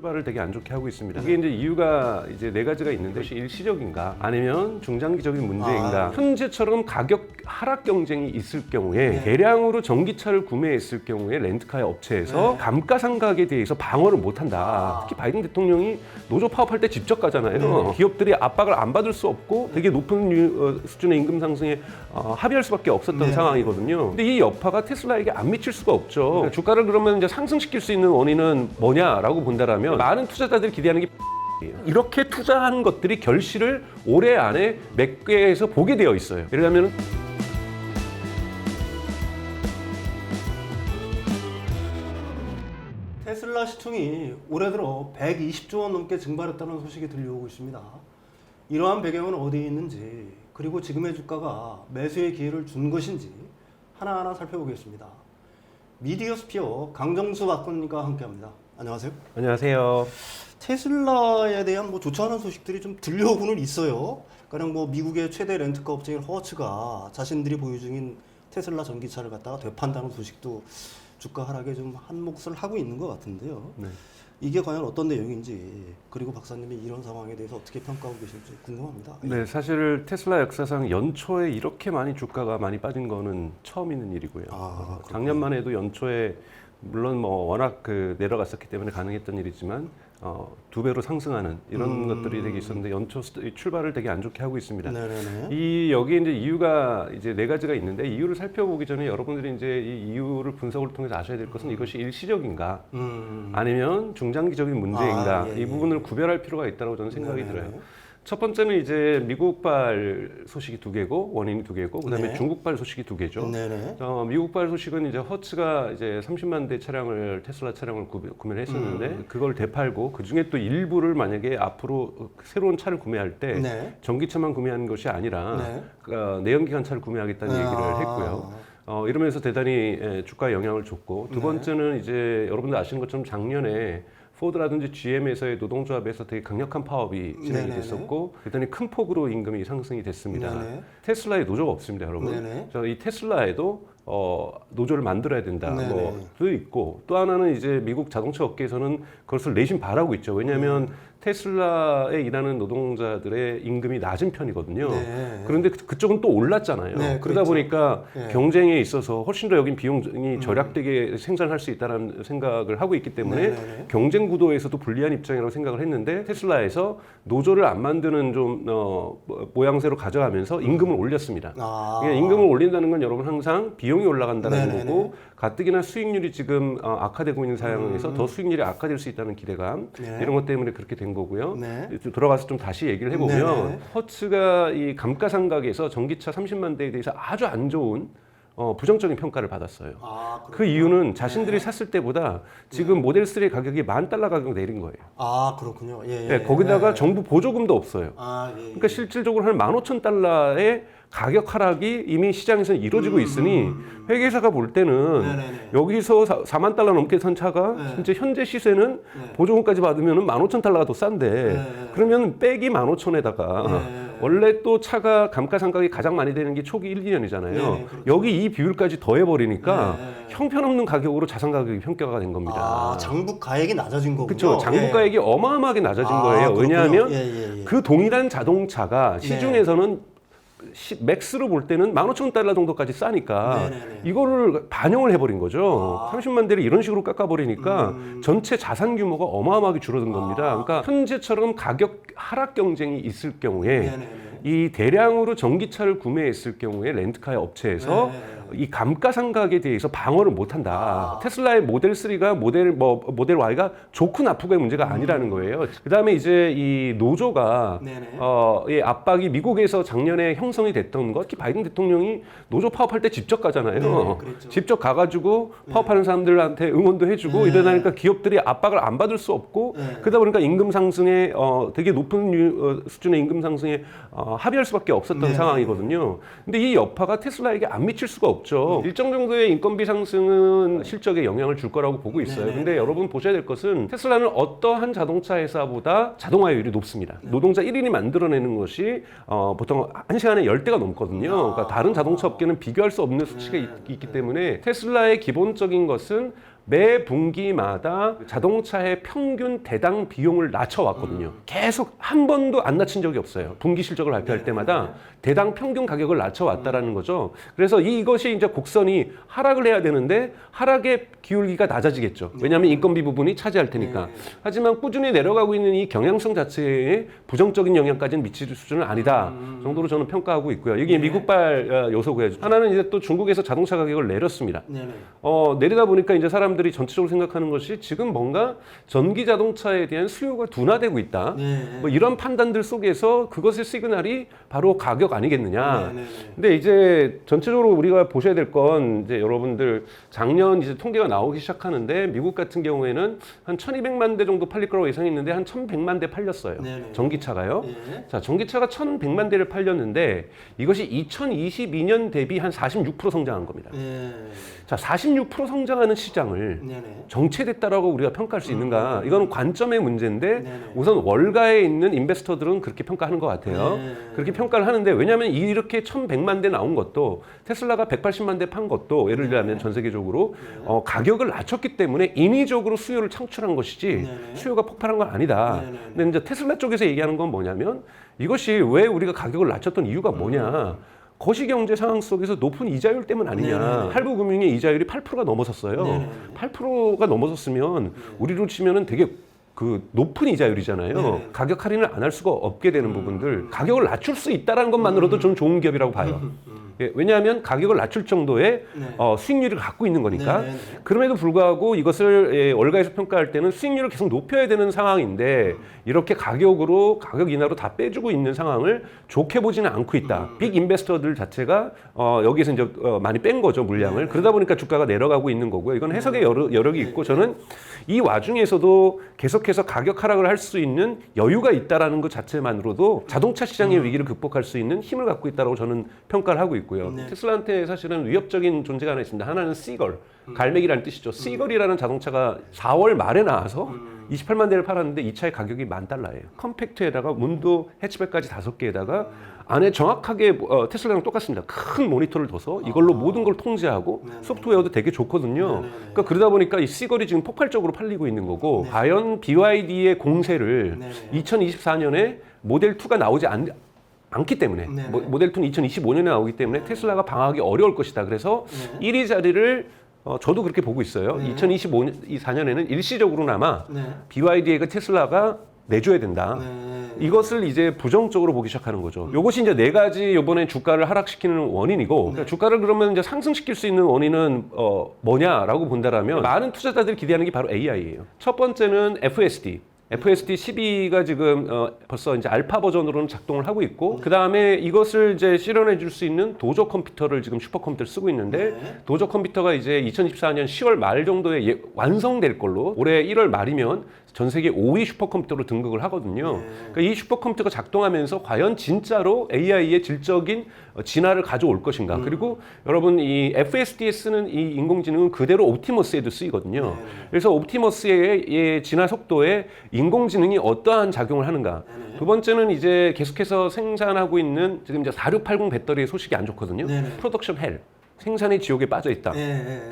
출발을 되게 안 좋게 하고 있습니다. 이게 이제 이유가 이제 네 가지가 있는데 이것이 일시적인가 아니면 중장기적인 문제인가. 현재처럼 가격 하락 경쟁이 있을 경우에 대량으로 전기차를 구매했을 경우에 렌트카 업체에서 감가상각에 대해서 방어를 못한다. 특히 바이든 대통령이 노조 파업할 때 직접 가잖아요. 기업들이 압박을 안 받을 수 없고 되게 높은 수준의 임금 상승에 합의할 수밖에 없었던 상황이거든요. 근데 이 여파가 테슬라에게 안 미칠 수가 없죠. 그러니까 주가를 그러면 이제 상승시킬 수 있는 원인은 뭐냐라고 본다라면 많은 투자자들이 기대하는 게 이렇게 투자한 것들이 결실을 올해 안에 몇 개에서 보게 되어 있어요. 예를 들면 테슬라 시총이 올해 들어 120조 원 넘게 증발했다는 소식이 들려오고 있습니다. 이러한 배경은 어디에 있는지, 그리고 지금의 주가가 매수의 기회를 준 것인지 하나하나 살펴보겠습니다. 미디어 스피어 강정수 박사님과 함께합니다. 안녕하세요. 안녕하세요. 테슬라에 대한 좋지 않은 소식들이 좀 들려오고는 있어요. 가령 미국의 최대 렌트카 업체인 허츠가 자신들이 보유 중인 테슬라 전기차를 갖다가 되판다는 소식도 주가 하락에 좀 한몫을 하고 있는 것 같은데요. 네. 이게 과연 어떤 내용인지, 그리고 박사님이 이런 상황에 대해서 어떻게 평가하고 계실지 궁금합니다. 네, 사실 테슬라 역사상 연초에 이렇게 많이 주가가 많이 빠진 거는 처음 있는 일이고요. 작년만 해도 연초에 물론 워낙 내려갔었기 때문에 가능했던 일이지만 2배로 상승하는 이런 것들이 되게 있었는데 연초 출발을 되게 안 좋게 하고 있습니다. 여기에 이제 이유가 이제 네 가지가 있는데 이유를 살펴보기 전에 여러분들이 이제 이 이유를 분석을 통해서 아셔야 될 것은 이것이 일시적인가 아니면 중장기적인 문제인가 이 부분을 구별할 필요가 있다고 저는 생각이 들어요. 첫 번째는 이제 미국발 소식이 2개고 원인이 2개고 그다음에 중국발 소식이 2개죠. 미국발 소식은 이제 허츠가 이제 30만 대 차량을 테슬라 차량을 구매를 했었는데 그걸 되팔고 그 중에 또 일부를 만약에 앞으로 새로운 차를 구매할 때 전기차만 구매하는 것이 아니라 내연기관차를 구매하겠다는 얘기를 했고요. 이러면서 대단히 주가에 영향을 줬고 두 번째는 이제 여러분들 아시는 것처럼 작년에 포드라든지 GM에서의 노동조합에서 되게 강력한 파업이 진행이 됐었고 대단히 큰 폭으로 임금이 상승이 됐습니다. 테슬라에 노조가 없습니다, 여러분. 이 테슬라에도 노조를 만들어야 된다. 도 있고 또 하나는 이제 미국 자동차 업계에서는 그것을 내심 바라고 있죠. 왜냐하면 테슬라에 일하는 노동자들의 임금이 낮은 편이거든요. 그런데 그쪽은 또 올랐잖아요. 그러다 보니까 경쟁에 있어서 훨씬 더 여긴 비용이 절약되게 생산할 수 있다는 생각을 하고 있기 때문에 경쟁 구도에서도 불리한 입장이라고 생각을 했는데 테슬라에서 노조를 안 만드는 좀 모양새로 가져가면서 임금을 올렸습니다. 임금을 올린다는 건 여러분 항상 비용이 올라간다는 거고 가뜩이나 수익률이 지금 악화되고 있는 상황에서 더 수익률이 악화될 수 있다는 기대감 이런 것 때문에 그렇게 된 거고요. 돌아가서 좀 다시 얘기를 해보면 허츠가 이 감가상각에서 전기차 30만 대에 대해서 아주 안 좋은 부정적인 평가를 받았어요. 그 이유는 자신들이 샀을 때보다 지금 모델 3의 가격이 $10,000 가격 내린 거예요. 그렇군요. 거기다가 정부 보조금도 없어요. 그러니까 실질적으로 한 $15,000의 가격 하락이 이미 시장에서 이루어지고 있으니 회계사가 볼 때는 여기서 $40,000 넘게 산 차가 진짜 현재 시세는 보조금까지 받으면 $15,000가 더 싼데 그러면 빼기 15,000에다가 원래 또 차가 감가상각이 가장 많이 되는 게 초기 1, 2년이잖아요. 여기 이 비율까지 더해버리니까 형편없는 가격으로 자산 가격이 평가가 된 겁니다. 장부 가액이 낮아진 거군요. 그렇죠. 장부 가액이 어마어마하게 낮아진 거예요. 왜냐하면 그 동일한 자동차가 시중에서는 맥스로 볼 때는 $15,000 정도까지 싸니까 이거를 반영을 해버린 거죠. 30만 대를 이런 식으로 깎아버리니까 전체 자산 규모가 어마어마하게 줄어든 겁니다. 그러니까 현재처럼 가격 하락 경쟁이 있을 경우에 이 대량으로 전기차를 구매했을 경우에 렌트카 업체에서 이 감가상각에 대해서 방어를 못한다. 테슬라의 모델 3가 모델 Y가 좋고 나쁘고의 문제가 아니라는 거예요. 그다음에 이제 이 노조가 이 압박이 미국에서 작년에 형성이 됐던 것, 특히 바이든 대통령이 노조 파업할 때 직접 가잖아요. 직접 가가지고 파업하는 사람들한테 응원도 해주고 이러다니까 기업들이 압박을 안 받을 수 없고 그러다 보니까 임금 상승에 되게 높은 수준의 임금 상승에 합의할 수밖에 없었던 상황이거든요. 근데 이 여파가 테슬라에게 안 미칠 수가 없죠. 일정 정도의 인건비 상승은 실적에 영향을 줄 거라고 보고 있어요. 근데 여러분 보셔야 될 것은 테슬라는 어떠한 자동차 회사보다 자동화율이 높습니다. 노동자 1인이 만들어내는 것이 보통 1시간에 10대가 넘거든요. 그러니까 다른 자동차 업계는 비교할 수 없는 수치가 있기 때문에 테슬라의 기본적인 것은 매 분기마다 자동차의 평균 대당 비용을 낮춰왔거든요. 계속 한 번도 안 낮춘 적이 없어요. 분기 실적을 발표할 때마다 대당 평균 가격을 낮춰왔다라는 거죠. 그래서 이것이 이제 곡선이 하락을 해야 되는데 하락의 기울기가 낮아지겠죠. 왜냐하면 인건비 부분이 차지할 테니까. 하지만 꾸준히 내려가고 있는 이 경향성 자체에 부정적인 영향까지는 미칠 수준은 아니다 정도로 저는 평가하고 있고요. 이게 미국발 요소고요. 하나는 이제 또 중국에서 자동차 가격을 내렸습니다. 내리다 보니까 이제 사람들이 전체적으로 생각하는 것이 지금 뭔가 전기 자동차에 대한 수요가 둔화되고 있다. 뭐 이런 판단들 속에서 그것의 시그널이 바로 가격 아니겠느냐. 근데 이제 전체적으로 우리가 보셔야 될 건 이제 여러분들 작년 이제 통계가 나오기 시작하는데 미국 같은 경우에는 한 1,200만 대 정도 팔릴 거라고 예상했는데 한 1,100만 대 팔렸어요. 전기차가요. 자, 전기차가 1,100만 대를 팔렸는데 이것이 2022년 대비 한 46% 성장한 겁니다. 자, 46% 성장하는 시장을 정체됐다라고 우리가 평가할 수 있는가? 이건 관점의 문제인데 우선 월가에 있는 인베스터들은 그렇게 평가하는 것 같아요. 그렇게 평가를 하는데 왜냐하면 이렇게 1,100만 대 나온 것도 테슬라가 180만 대 판 것도 예를 들면 전 세계적으로 가격을 낮췄기 때문에 인위적으로 수요를 창출한 것이지 수요가 폭발한 건 아니다. 근데 이제 테슬라 쪽에서 얘기하는 건 뭐냐면 이것이 왜 우리가 가격을 낮췄던 이유가 뭐냐? 거시경제 상황 속에서 높은 이자율 때문 아니냐. 할부금융의 이자율이 8%가 넘어섰어요. 8%가 넘어섰으면 우리로 치면은 되게 그 높은 이자율이잖아요. 가격 할인을 안 할 수가 없게 되는 부분들, 가격을 낮출 수 있다는 것만으로도 저는 좋은 기업이라고 봐요. 예, 왜냐하면 가격을 낮출 정도의 수익률을 갖고 있는 거니까. 그럼에도 불구하고 이것을 월가에서 평가할 때는 수익률을 계속 높여야 되는 상황인데 이렇게 가격 인하로 다 빼주고 있는 상황을 좋게 보지는 않고 있다. 빅 인베스터들 자체가 여기에서 이제 많이 뺀 거죠, 물량을. 그러다 보니까 주가가 내려가고 있는 거고요. 이건 해석의 여력이 있고 저는 이 와중에서도 계속해서 가격 하락을 할 수 있는 여유가 있다라는 것 자체만으로도 자동차 시장의 위기를 극복할 수 있는 힘을 갖고 있다고 저는 평가를 하고 있고요. 테슬라한테 사실은 위협적인 존재가 하나 있습니다. 하나는 시걸, 갈매기라는 뜻이죠. 시걸이라는 자동차가 4월 말에 나와서 28만 대를 팔았는데 이 차의 가격이 $10,000예요. 컴팩트에다가 문도 해치백까지 5개에다가 안에 정확하게 테슬라랑 똑같습니다. 큰 모니터를 둬서 이걸로 모든 걸 통제하고 소프트웨어도 되게 좋거든요. 그러니까 그러다 보니까 이 시걸이 지금 폭발적으로 팔리고 있는 거고 과연 BYD의 공세를 2024년에 모델 2가 나오지 않기 때문에 모델 2는 2025년에 나오기 때문에 테슬라가 방어하기 어려울 것이다. 그래서 1위 자리를 저도 그렇게 보고 있어요. 2024년에는 일시적으로나마 BYD에게 테슬라가 내줘야 된다. 이것을 이제 부정적으로 보기 시작하는 거죠. 이것이 이제 4가지 이번에 주가를 하락시키는 원인이고 그러니까 주가를 그러면 이제 상승시킬 수 있는 원인은 뭐냐라고 본다라면 많은 투자자들이 기대하는 게 바로 AI예요. 첫 번째는 FSD 12가 지금 벌써 이제 알파 버전으로는 작동을 하고 있고 그 다음에 이것을 이제 실현해 줄 수 있는 도저 컴퓨터를 지금 슈퍼컴퓨터를 쓰고 있는데 도저 컴퓨터가 이제 2024년 10월 말 정도에 완성될 걸로 올해 1월 말이면 전 세계 5위 슈퍼컴퓨터로 등극을 하거든요. 그러니까 이 슈퍼컴퓨터가 작동하면서 과연 진짜로 AI의 질적인 진화를 가져올 것인가. 그리고 여러분 이 FSD에 쓰는 이 인공지능은 그대로 옵티머스에도 쓰이거든요. 그래서 옵티머스의 진화 속도에 인공지능이 어떠한 작용을 하는가. 두 번째는 이제 계속해서 생산하고 있는 지금 이제 4680 배터리의 소식이 안 좋거든요. 프로덕션 헬. 생산의 지옥에 빠져 있다.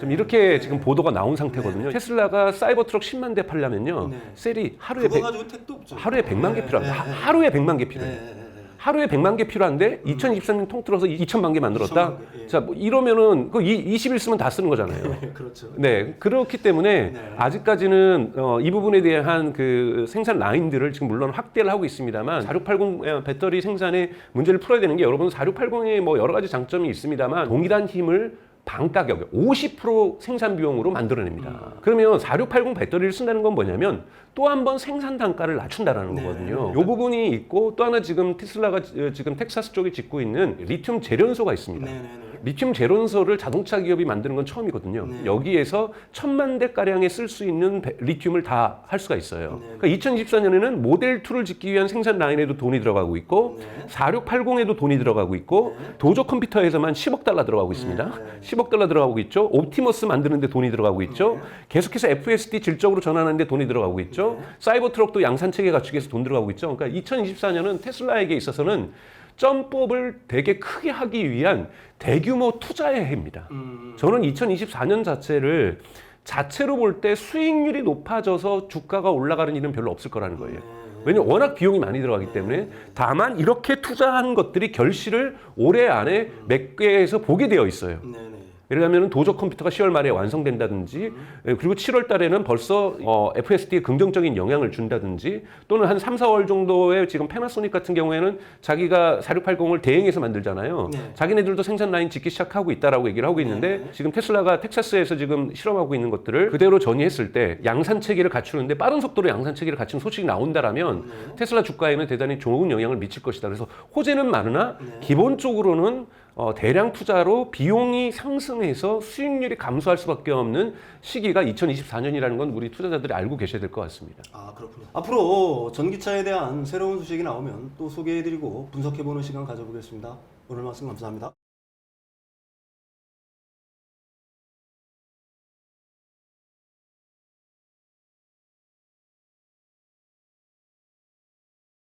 좀 이렇게 지금 보도가 나온 상태거든요. 테슬라가 사이버 트럭 10만 대 팔려면요. 셀이 하루에 100만 개 필요합니다. 하루에 100만 개 필요해요. 하루에 100만 개 필요한데 2023년 통틀어서 2천만 개 만들었다. 자, 뭐 이러면은 그 20일 쓰면 다 쓰는 거잖아요. 그렇죠. 네, 그렇기 때문에 아직까지는 이 부분에 대한 그 생산 라인들을 지금 물론 확대를 하고 있습니다만 4680 배터리 생산에 문제를 풀어야 되는 게 여러분 4680에 뭐 여러 가지 장점이 있습니다만 동일한 힘을 반가격에 50% 생산 비용으로 만들어냅니다. 그러면 4680 배터리를 쓴다는 건 뭐냐면 또 한 번 생산 단가를 낮춘다는 거거든요. 이 부분이 있고 또 하나 지금 테슬라가 지금 텍사스 쪽에 짓고 있는 리튬 재련소가 있습니다. 리튬 재련소를 자동차 기업이 만드는 건 처음이거든요. 여기에서 1,000만 대 가량에 쓸 수 있는 리튬을 다 할 수가 있어요. 그러니까 2024년에는 모델 2를 짓기 위한 생산 라인에도 돈이 들어가고 있고 4680에도 돈이 들어가고 있고 도저 컴퓨터에서만 $10억 들어가고 있습니다. $10억 들어가고 있죠. 옵티머스 만드는데 돈이 들어가고 있죠. 계속해서 FSD 질적으로 전환하는데 돈이 들어가고 있죠. 사이버 트럭도 양산 체계 갖추기 위해서 돈 들어가고 있죠. 그러니까 2024년은 테슬라에게 있어서는 점법을 되게 크게 하기 위한 대규모 투자의 해입니다. 저는 2024년 자체를 자체로 볼 때 수익률이 높아져서 주가가 올라가는 일은 별로 없을 거라는 거예요. 네. 왜냐면 워낙 비용이 많이 들어가기 때문에 다만 이렇게 투자한 것들이 결실을 올해 안에 몇 개에서 보게 되어 있어요. 네네. 예를 들면 도적 컴퓨터가 10월 말에 완성된다든지 그리고 7월 달에는 벌써 FSD에 긍정적인 영향을 준다든지 또는 한 3, 4월 정도에 지금 패나소닉 같은 경우에는 자기가 4680을 대행해서 만들잖아요. 네. 자기네들도 생산 라인 짓기 시작하고 있다라고 얘기를 하고 있는데 네. 지금 테슬라가 텍사스에서 지금 실험하고 있는 것들을 그대로 전이했을 때 양산 체계를 갖추는데 빠른 속도로 양산 체계를 갖추는 소식이 나온다라면 테슬라 주가에는 대단히 좋은 영향을 미칠 것이다. 그래서 호재는 많으나 기본적으로는 대량 투자로 비용이 상승해서 수익률이 감소할 수밖에 없는 시기가 2024년이라는 건 우리 투자자들이 알고 계셔야 될 것 같습니다. 아, 그렇군요. 앞으로 전기차에 대한 새로운 소식이 나오면 또 소개해드리고 분석해보는 시간 가져보겠습니다. 오늘 말씀 감사합니다.